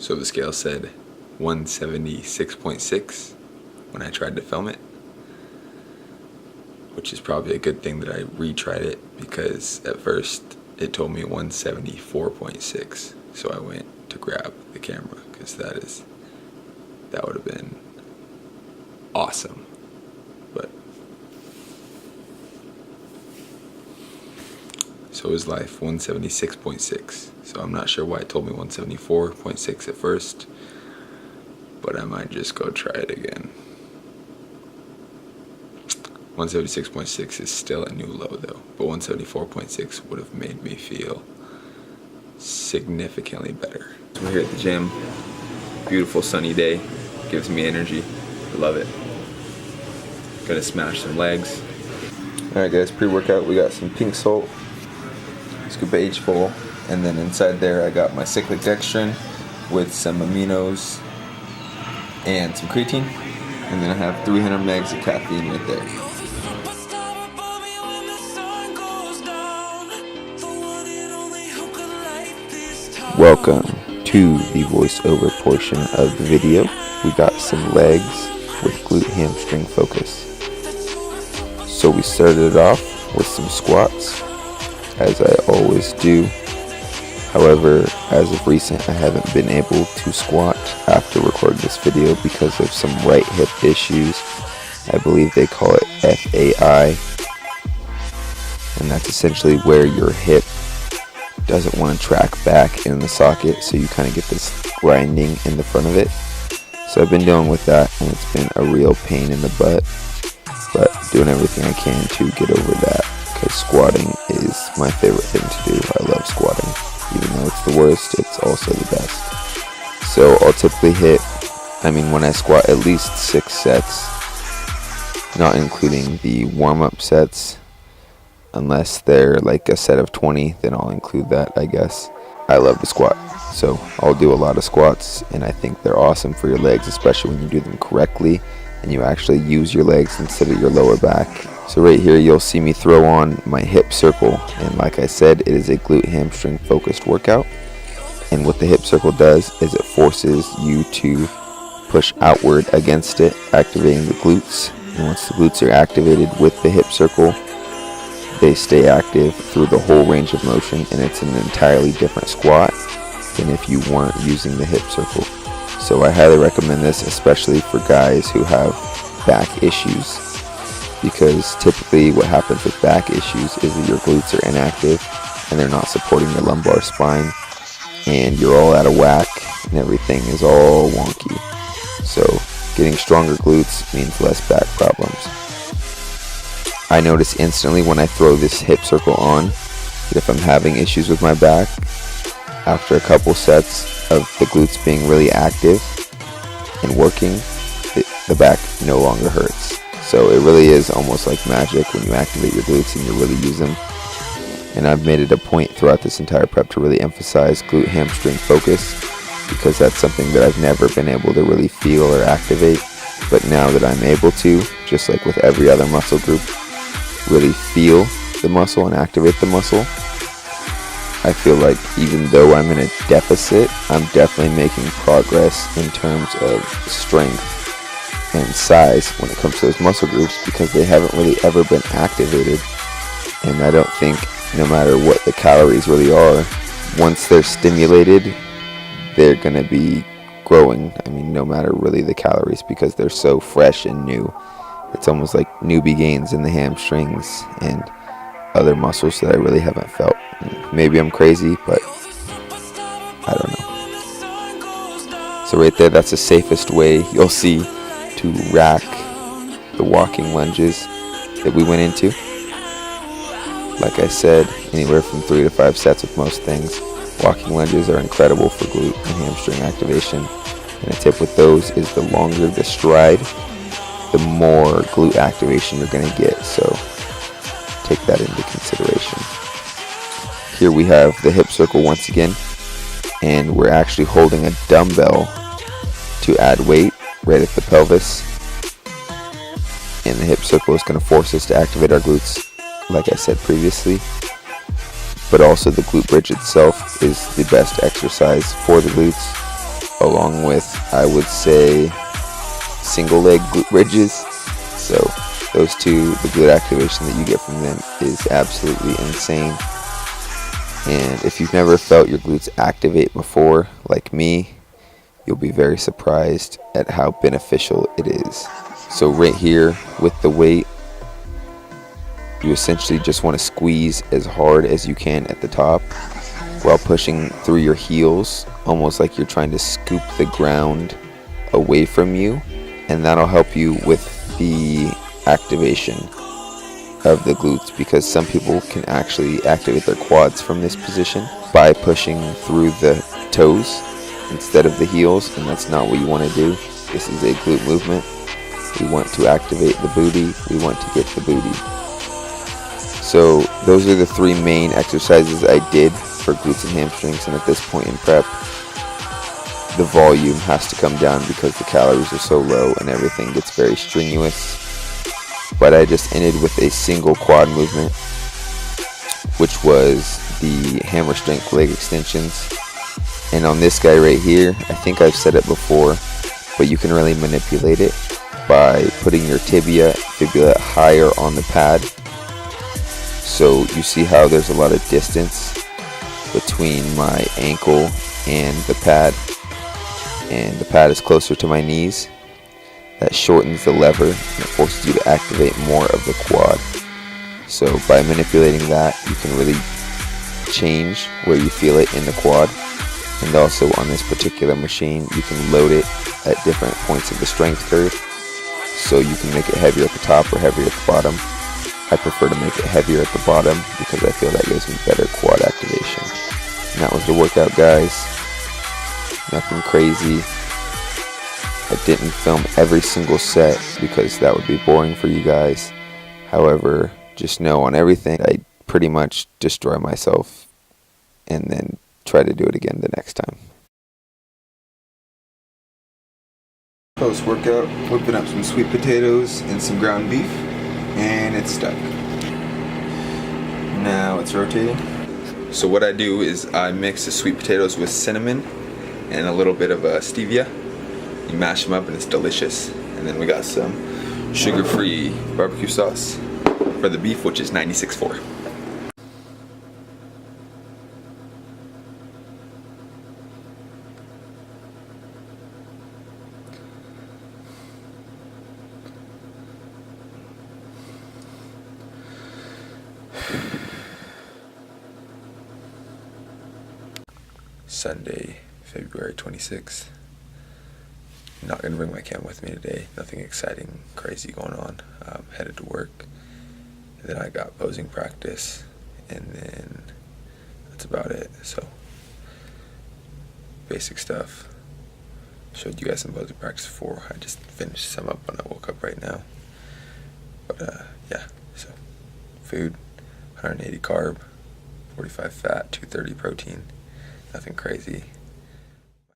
So the scale said 176.6 when I tried to film it, which is probably a good thing that I retried it, because at first it told me 174.6. So I went to grab the camera, because that would have been awesome. But so is life, 176.6. So I'm not sure why it told me 174.6 at first, but I might just go try it again. 176.6 is still a new low though, but 174.6 would have made me feel significantly better. We're here at the gym. Beautiful sunny day. Gives me energy. I love it. Gonna smash some legs. Alright guys, pre-workout, we got some pink salt, scoop of H bowl, and then inside there I got my cyclic dextrin with some aminos and some creatine, and then I have 300 megs of caffeine right there. Welcome to the voiceover portion of the video. We got some legs with glute hamstring focus. So we started it off with some squats, as I always do. However, as of recent, I haven't been able to squat after recording this video because of some right hip issues. I believe they call it FAI, and that's essentially where your hip doesn't want to track back in the socket, so you kind of get this grinding in the front of it. So I've been dealing with that, and it's been a real pain in the butt, but doing everything I can to get over that, because squatting is my favorite thing to do. I love squatting. Even though it's the worst, it's also the best. So I'll typically when I squat, at least 6 sets, not including the warm-up sets. Unless they're like a set of 20, then I'll include that, I guess. I love the squat, so I'll do a lot of squats, and I think they're awesome for your legs, especially when you do them correctly and you actually use your legs instead of your lower back. So right here you'll see me throw on my hip circle, and like I said, it is a glute hamstring focused workout. And what the hip circle does is it forces you to push outward against it, activating the glutes. And once the glutes are activated with the hip circle, they stay active through the whole range of motion, and it's an entirely different squat than if you weren't using the hip circle. So I highly recommend this, especially for guys who have back issues, because typically what happens with back issues is that your glutes are inactive and they're not supporting your lumbar spine, and you're all out of whack and everything is all wonky. So getting stronger glutes means less back problems. I notice instantly when I throw this hip circle on that if I'm having issues with my back, after a couple sets of the glutes being really active and working, the back no longer hurts. So it really is almost like magic when you activate your glutes and you really use them. And I've made it a point throughout this entire prep to really emphasize glute hamstring focus, because that's something that I've never been able to really feel or activate. But now that I'm able to, just like with every other muscle group, really feel the muscle and activate the muscle, I feel like even though I'm in a deficit, I'm definitely making progress in terms of strength and size when it comes to those muscle groups, because they haven't really ever been activated. And I don't think, no matter what the calories really are, once they're stimulated, they're going to be growing. No matter really the calories, because they're so fresh and new. It's almost like newbie gains in the hamstrings and other muscles that I really haven't felt. Maybe I'm crazy, but I don't know. So right there, that's the safest way you'll see to rack the walking lunges that we went into. Like I said, anywhere from 3 to 5 sets with most things. Walking lunges are incredible for glute and hamstring activation. And a tip with those is the longer the stride, the more glute activation you're going to get. So take that into consideration. Here we have the hip circle once again, and we're actually holding a dumbbell to add weight right at the pelvis, and the hip circle is going to force us to activate our glutes, like I said previously. But also the glute bridge itself is the best exercise for the glutes, along with, I would say, single leg glute bridges. So those two, the glute activation that you get from them is absolutely insane. And if you've never felt your glutes activate before, like me, you'll be very surprised at how beneficial it is. So right here with the weight, you essentially just want to squeeze as hard as you can at the top while pushing through your heels, almost like you're trying to scoop the ground away from you, and that'll help you with the activation of the glutes, because some people can actually activate their quads from this position by pushing through the toes instead of the heels, and that's not what you want to do. This is a glute movement. We want to activate the booty. We want to get the booty. So those are the three main exercises I did for glutes and hamstrings, and at this point in prep, the volume has to come down because the calories are so low and everything gets very strenuous. But I just ended with a single quad movement, which was the hammer strength leg extensions. And on this guy right here, I think I've said it before, but you can really manipulate it by putting your tibia, fibula higher on the pad. So you see how there's a lot of distance between my ankle and the pad is closer to my knees. That shortens the lever and it forces you to activate more of the quad. So by manipulating that, you can really change where you feel it in the quad. And also on this particular machine, you can load it at different points of the strength curve. So you can make it heavier at the top or heavier at the bottom. I prefer to make it heavier at the bottom because I feel that gives me better quad activation. And that was the workout, guys. Nothing crazy. I didn't film every single set because that would be boring for you guys. However, just know on everything, I pretty much destroy myself and then try to do it again the next time. Post-workout, whipping up some sweet potatoes and some ground beef, and it's stuck. Now it's rotating. So what I do is I mix the sweet potatoes with cinnamon and a little bit of stevia. You mash them up and it's delicious. And then we got some sugar-free barbecue sauce for the beef, which is 96.4. Sunday, February 26th. I'm not gonna bring my cam with me today. Nothing exciting, crazy going on. Headed to work. And then I got posing practice, and then that's about it. So basic stuff. Showed you guys some posing practice before. I just finished some up when I woke up right now. But yeah. So food, 180 carb, 45 fat, 230 protein. Nothing crazy.